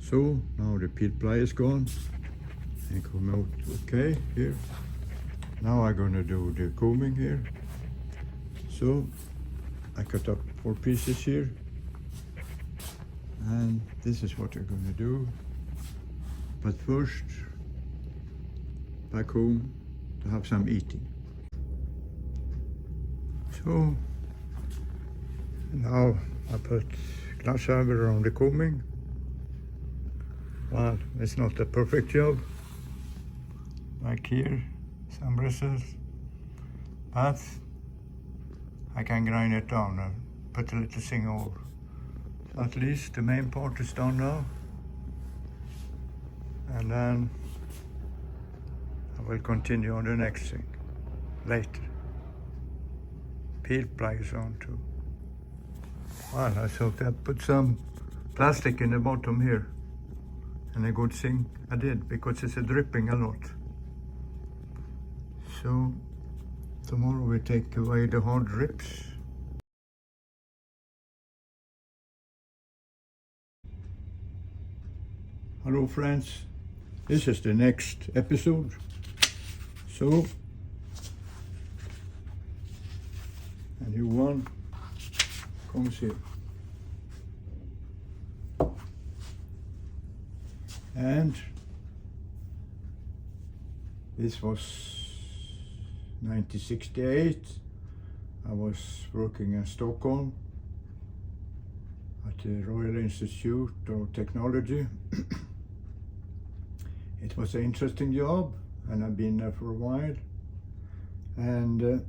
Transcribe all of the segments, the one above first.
So now the peel ply is gone and come out okay here. Now I'm gonna do the coaming here. So I cut up 4 pieces here, and this is what I'm gonna do. But first, back home to have some eating. So now I put glass fiber around the coaming. Well, it's not a perfect job. Like here, some bristles, but I can grind it down and put a little thing over. So at least the main part is done now. And then I will continue on the next thing later. Peel ply is on too. Well, I thought I'd put some plastic in the bottom here. And a good thing I did, because it's dripping a lot. So tomorrow we take away the hard rips. Hello friends, this is the next episode. So, a new one comes here. And this was 1968. I was working in Stockholm at the Royal Institute of Technology. It was an interesting job, and I've been there for a while. And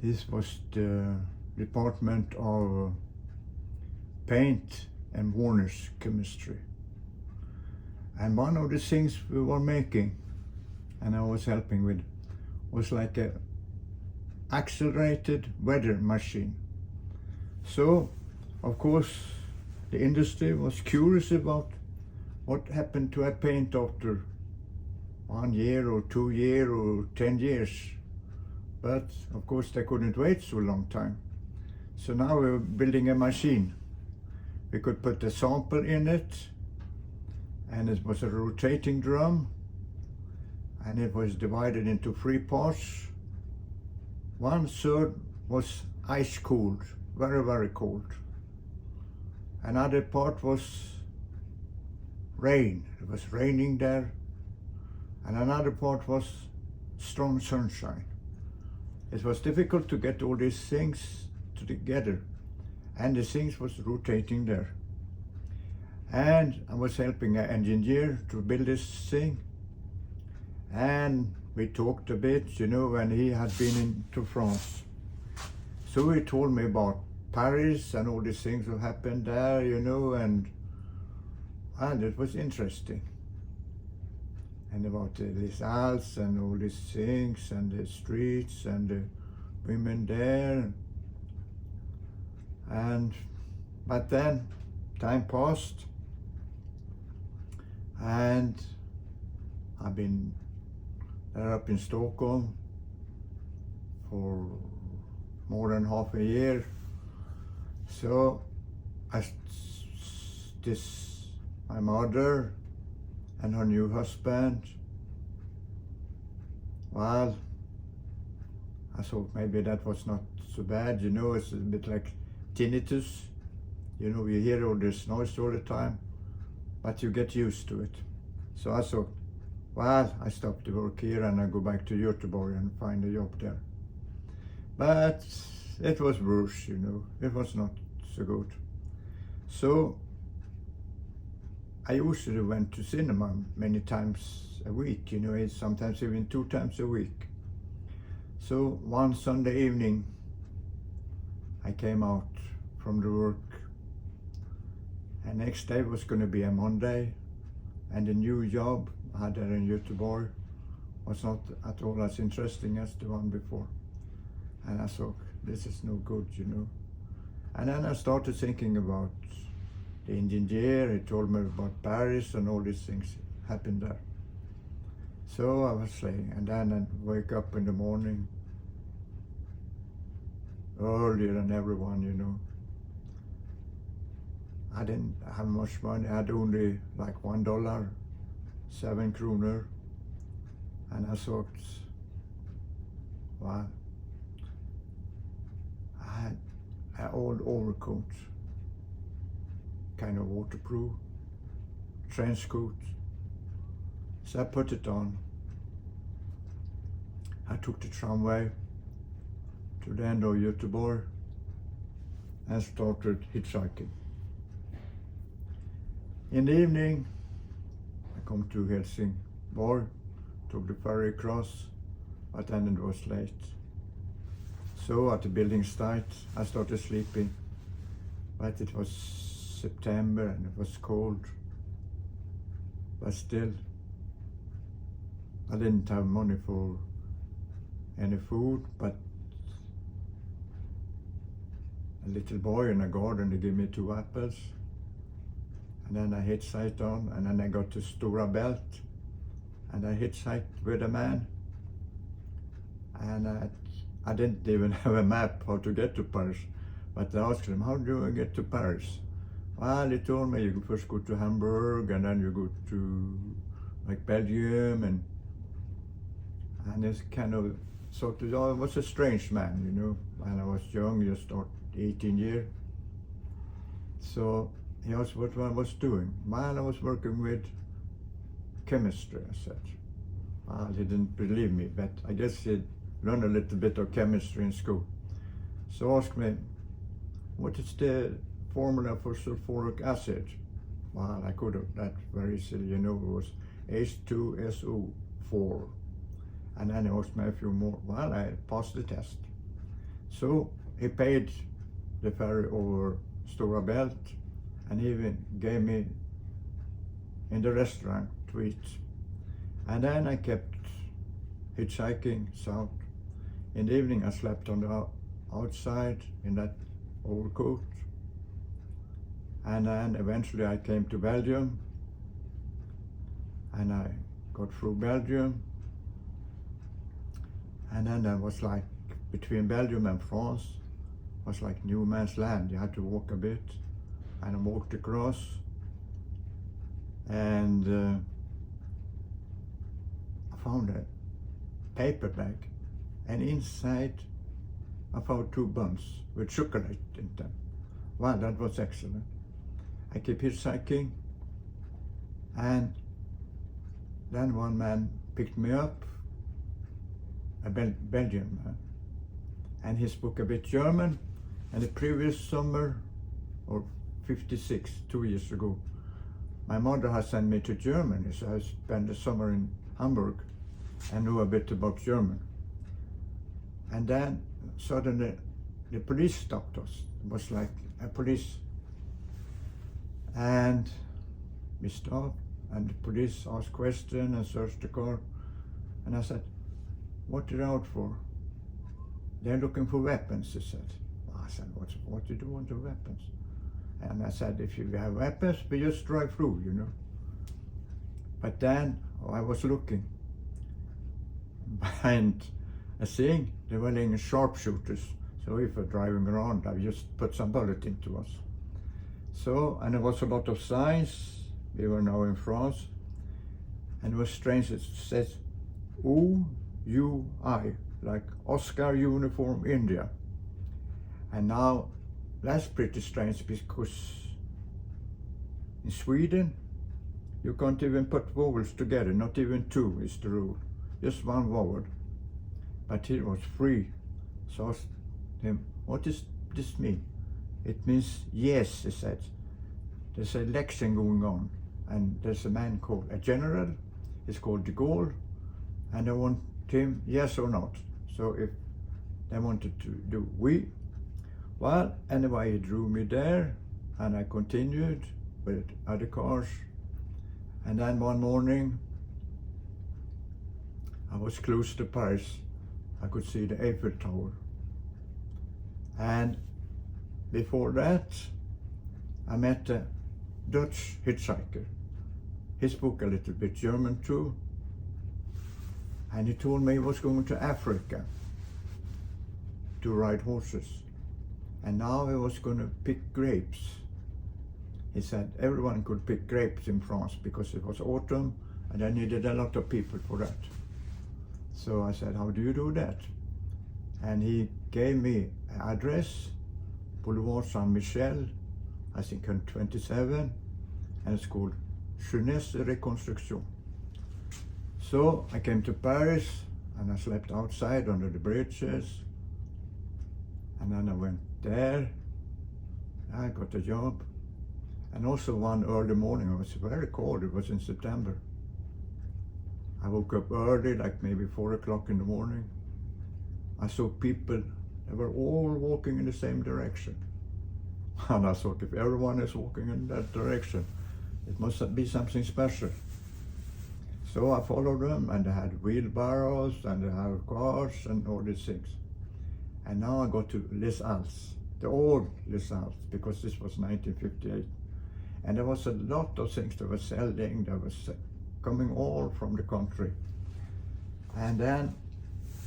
this was the Department of Paint and Varnish Chemistry. And one of the things we were making, and I was helping with, was like a accelerated weather machine. So, of course, the industry was curious about what happened to a paint after 1 year or 2 years or 10 years. But of course they couldn't wait so long time. So now we're building a machine. We could put a sample in it, and it was a rotating drum, and it was divided into 3 parts. 1/3 was ice cooled, very, very cold. Another part was rain, it was raining there. And another part was strong sunshine. It was difficult to get all these things together. And the things was rotating there. And I was helping an engineer to build this thing. And we talked a bit, you know, when he had been into France. So he told me about Paris and all these things that happened there, you know, and it was interesting. And about these Alps and all these things and the streets and the women there. But then time passed, and I've been there up in Stockholm for more than half a year. So my mother and her new husband, well, I thought maybe that was not so bad, you know, it's a bit like tinnitus. You know, you hear all this noise all the time, but you get used to it. So I thought, well, I stopped the work here and I go back to Göteborg and find a job there. But it was worse, you know, it was not so good. So I usually went to cinema many times a week, you know, sometimes even 2 times a week. So one Sunday evening, I came out from the work, and next day was going to be a Monday, and the new job I had there in Göteborg was not at all as interesting as the one before. And I thought, this is no good, you know. And then I started thinking about the engineer. He told me about Paris and all these things happened there. So I was saying, and then I wake up in the morning earlier than everyone, you know. I didn't have much money. I had only like $1, 7 kronor. And I thought, well, I had an old overcoat, kind of waterproof, trench coat. So I put it on. I took the tramway to the end of Göteborg and started hitchhiking. In the evening, I come to Helsingborg, took the ferry across, but then it was late. So at the building site, I started sleeping, but it was September and it was cold. But still, I didn't have money for any food, but a little boy in the garden, they gave me 2 apples. And then I hitchhiked on, and then I got to Stora Bält, and I hitchhiked with a man. And I didn't even have a map how to get to Paris, but I asked him, how do I get to Paris? Well, he told me you first go to Hamburg, and then you go to like Belgium, and it's kind of sort of, I was a strange man, you know, when I was young, just 18 years. So he asked what I was doing. Well, I was working with chemistry, I said. Well, he didn't believe me, but I guess he'd learned a little bit of chemistry in school. So asked me, what is the formula for sulfuric acid? Well, I could have, that very easily, you know, it was H2SO4. And then he asked me a few more. Well, I passed the test. So he paid the ferry over Stora Bält, and he even gave me in the restaurant to eat. And then I kept hitchhiking south. In the evening I slept on the outside in that overcoat. And then eventually I came to Belgium, and I got through Belgium. And then there was like, between Belgium and France, was like no man's land. You had to walk a bit, and I walked across, and I found a paper bag, and inside I found 2 buns with chocolate in them. Wow, that was excellent. I kept hitchhiking, and then one man picked me up, a Belgian man, and he spoke a bit German. And the previous summer, or 56, 2 years ago, my mother had sent me to Germany, so I spent the summer in Hamburg and knew a bit about German. And then suddenly the police stopped us. It was like a police, and we stopped, and the police asked questions and searched the car. And I said, what are they out for? They're looking for weapons, he said. I said, what do you want with weapons? And I said, if you have weapons, we just drive through, you know. But then I was looking behind a thing, they were laying sharpshooters. So if we're driving around, I just put some bullet into us. So, and there was a lot of signs. We were now in France. And it was strange, it says OUI, like Oscar Uniform India. And now that's pretty strange, because in Sweden you can't even put vowels together, not even 2 is the rule, just 1 vowel. But it was 3. So I asked him, what does this mean? It means yes, he said. There's an election going on, and there's a man called, a general, he's called de Gaulle, and I want him yes or not. So if they wanted to do oui. Well, anyway, he drew me there, and I continued with other cars. And then one morning, I was close to Paris. I could see the Eiffel Tower. And before that, I met a Dutch hitchhiker. He spoke a little bit German too. And he told me he was going to Africa to ride horses. And now he was going to pick grapes. he said everyone could pick grapes in France because it was autumn and I needed a lot of people for that. So I said, how do you do that? And he gave me an address, Boulevard Saint-Michel, I think on 27, and it's called Jeunesse Reconstruction. So I came to Paris and I slept outside under the bridges, and then I went there. I got a job, and also one early morning, it was very cold, it was in September. I woke up early, like maybe 4 o'clock in the morning. I saw people, they were all walking in the same direction. And I thought, if everyone is walking in that direction, it must be something special. So I followed them, and they had wheelbarrows, and they had cars, and all these things. And now I got to Les Halles, the old Les Halles, because this was 1958. And there was a lot of things they were selling, that was coming all from the country. And then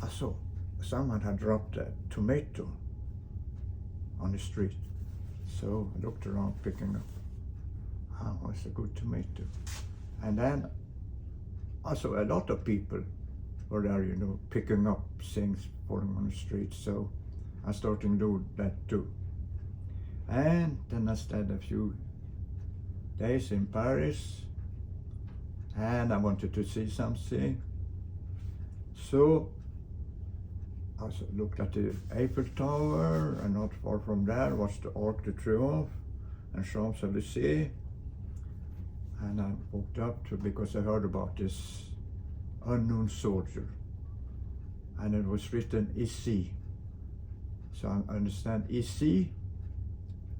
I saw someone had dropped a tomato on the street. So I looked around picking up, oh, it's a good tomato. And then I saw a lot of people were there, you know, picking up things falling on the street. So I started to do that too. And then I stayed a few days in Paris, and I wanted to see something. So I looked at the Eiffel Tower, and not far from there was the Arc de Triomphe and Champs-Élysées. And I walked up to, because I heard about this unknown soldier, and it was written Ici. So I understand Ici,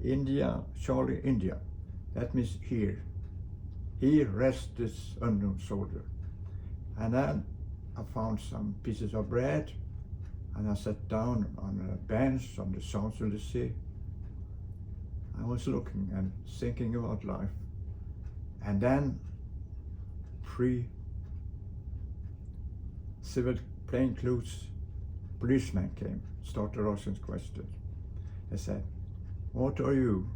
India, Charlie, India. That means here. Here rests this unknown soldier. And then I found some pieces of bread, and I sat down on a bench on the Champs-Élysées. I was looking and thinking about life. And then 3 civil plainclothes policemen came, started asking questions. They said, what are you?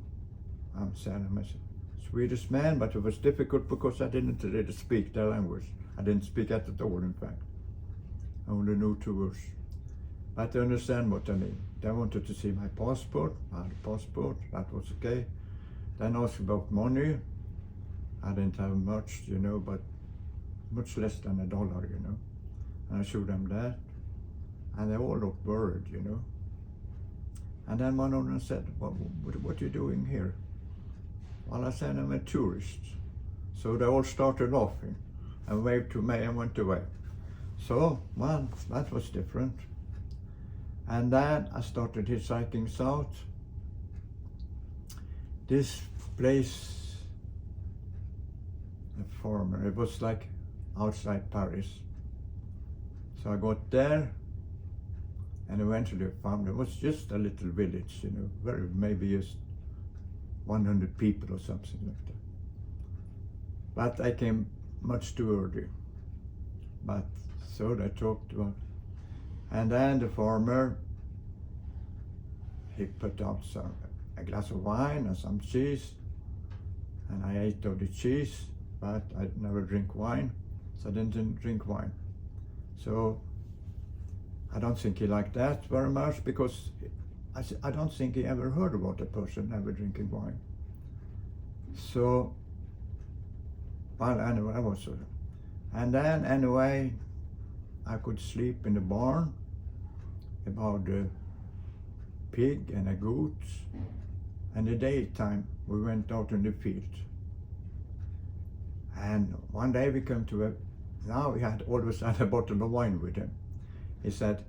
I'm saying I'm a Swedish man, but it was difficult because I didn't really speak their language. I didn't speak at all, in fact. I only knew 2 words. But they understand what I mean. They wanted to see my passport. I had a passport, that was okay. Then asked about money. I didn't have much, you know, but much less than $1, you know. And I showed them that, and they all looked worried, you know. And then one of them said, what are you doing here? Well, I said, I'm a tourist. So they all started laughing and waved to me and went away. So, well, that was different. And then I started hitchhiking south. This place, a farmer, it was like outside Paris. So I got there, and eventually I found it was just a little village, you know, very, maybe just 100 people or something like that. But I came much too early. But so they talked about, and then the farmer, he put out a glass of wine and some cheese, and I ate of the cheese, but I never drink wine, so I didn't drink wine. So I don't think he liked that very much, because I don't think he ever heard about a person never drinking wine. So, well, anyway, I was, and then anyway, I could sleep in the barn about a pig and a goat, and the daytime we went out in the field. And one day we came to now he had always had a bottle of wine with him. He said,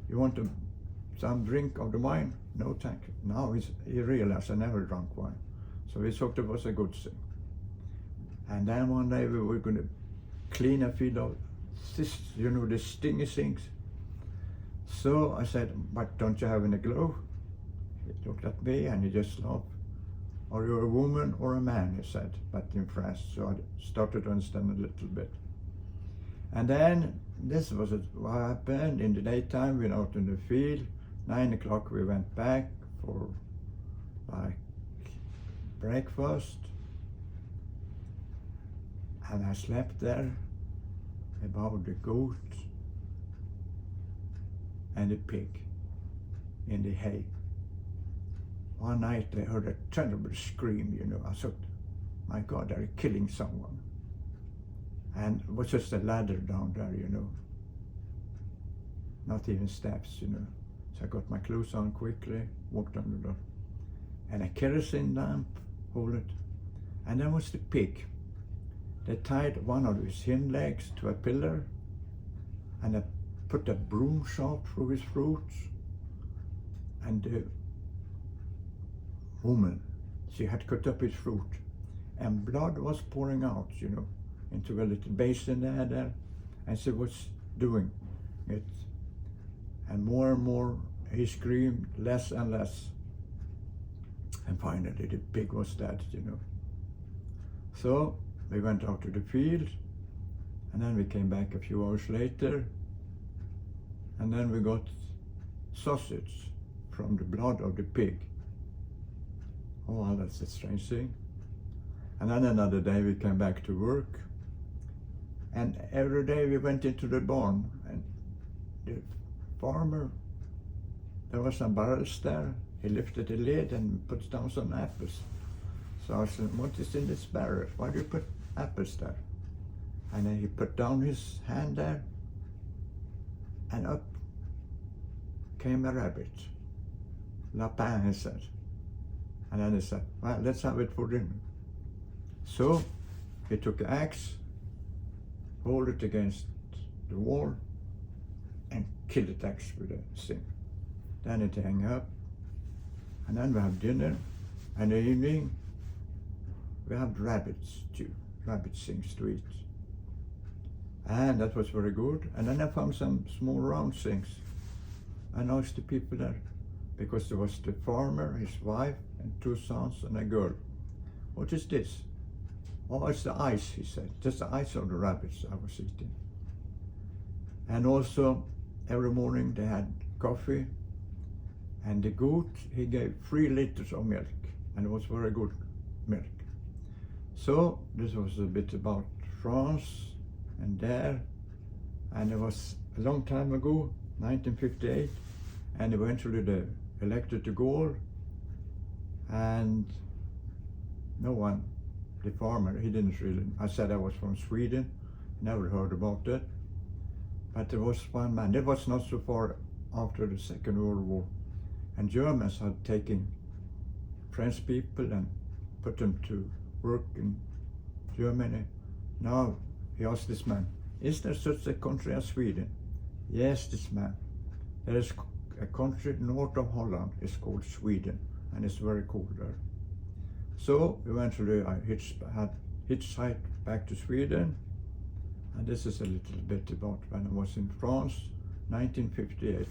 you want some drink of the wine? No, thank you. Now he realized I never drank wine. So he thought it was a good thing. And then one day we were going to clean a field of this, you know, the stingy things. So I said, but don't you have any glove? He looked at me and he just laughed. Are you a woman or a man? He said, but in French. So I started to understand a little bit. And then this was what happened. In the daytime, we went out in the field. 9 o'clock we went back for like breakfast, and I slept there above the goat and the pig in the hay. One night I heard a terrible scream, you know. I thought, my God, they're killing someone. And it was just a ladder down there, you know. Not even steps, you know. So I got my clothes on quickly, walked on the door. And a kerosene lamp, hold it. And then was the pig. They tied one of his hind legs to a pillar, and they put a broom shaft through his throat. And the woman, she had cut up his throat, and blood was pouring out, you know, into a little basin they had there, and she was doing it. And more, he screamed, less and less. And finally the pig was dead, you know. So we went out to the field, and then we came back a few hours later, and then we got sausage from the blood of the pig. Oh, well, that's a strange thing. And then another day we came back to work, and every day we went into the barn, and the farmer, there were some barrels there. He lifted the lid and put down some apples. So I said, what is in this barrel? Why do you put apples there? And then he put down his hand there, and up came a rabbit. Lapin, he said. And then he said, well, let's have it for dinner. So he took the axe, hold it against the wall, and killed the axe with a thing. Then it hung up, and then we have dinner, and in the evening we have rabbits too, rabbit things to eat. And that was very good. And then I found some small round things. I asked the people there, because there was the farmer, his wife, and 2 sons and a girl. What is this? Oh, it's the ice, he said. Just the ice of the rabbits I was eating. And also, every morning they had coffee, and the goat, he gave 3 liters of milk, and it was very good milk. So this was a bit about France and there, and it was a long time ago, 1958, and eventually they elected de Gaulle, and no one, the farmer, he didn't really, I said I was from Sweden, never heard about it, but there was one man, that was not so far after the Second World War, and Germans had taken French people and put them to work in Germany. Now he asked this man, is there such a country as Sweden? Yes, this man. There is a country north of Holland, it's called Sweden, and it's very cold there. So eventually I had hitchhiked back to Sweden, and this is a little bit about when I was in France, 1958.